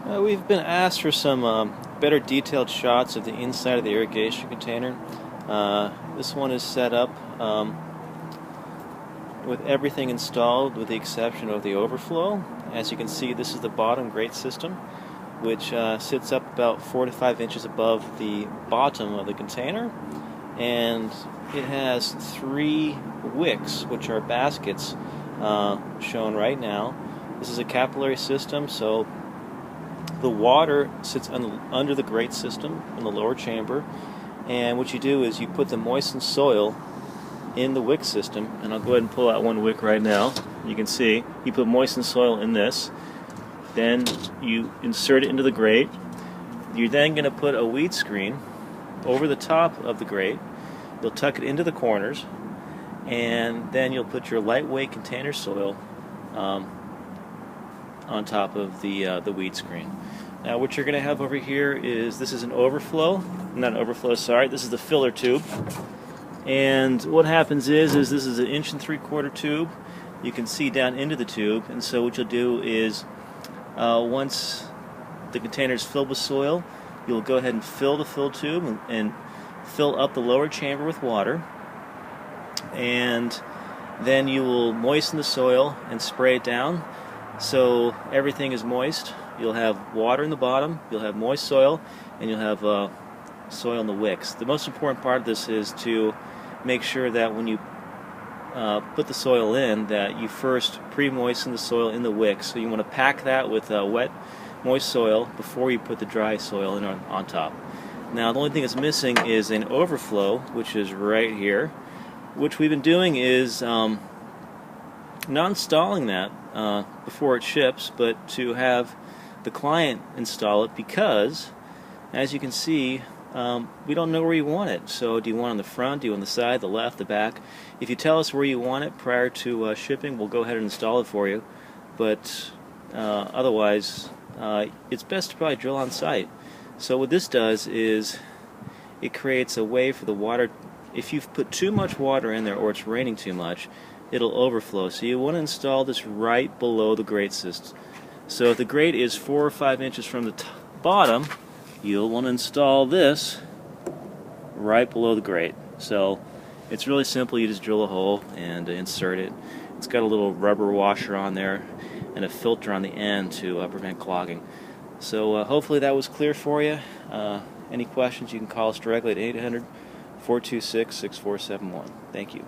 We've been asked for some better detailed shots of the inside of the irrigation container. This one is set up with everything installed with the exception of the overflow. As you can see, this is the bottom grate system, which sits up about 4 to 5 inches above the bottom of the container, and it has 3 wicks, which are baskets, shown right now. This is a capillary system, so the water sits under the grate system in the lower chamber, and what you do is you put the moistened soil in the wick system, and I'll go ahead and pull out one wick right now. You can see you put moistened soil in this, then you insert it into the grate. You're then going to put a weed screen over the top of the grate. You'll tuck it into the corners, and then you'll put your lightweight container soil on top of the weed screen. Now what you're going to have over here is, this is an overflow, not an overflow, sorry, this is the filler tube. And what happens is this is an 1 3/4 tube. You can see down into the tube, and so what you'll do is once the container is filled with soil, you'll go ahead and fill the fill tube and fill up the lower chamber with water, and then you will moisten the soil and spray it down so everything is moist. You'll have water in the bottom, you'll have moist soil, and you'll have soil in the wicks. The most important part of this is to make sure that when you put the soil in, that you first pre-moisten the soil in the wicks. So you want to pack that with wet, moist soil before you put the dry soil in on top. Now the only thing that's missing is an overflow, which is right here. What we've been doing is not installing that before it ships, but to have the client install it, because as you can see, we don't know where you want it. So do you want it on the front, do you want it on the side, the left, the back? If you tell us where you want it prior to shipping, we'll go ahead and install it for you. But otherwise, it's best to probably drill on site. So what this does is it creates a way for the water. If you've put too much water in there or it's raining too much, it'll overflow. So you want to install this right below the grate system. So if the grate is 4 or 5 inches from the bottom, you'll want to install this right below the grate. So it's really simple. You just drill a hole and insert it. It's got a little rubber washer on there and a filter on the end to prevent clogging. So hopefully that was clear for you. Any questions, you can call us directly at 800-426-6471. Thank you.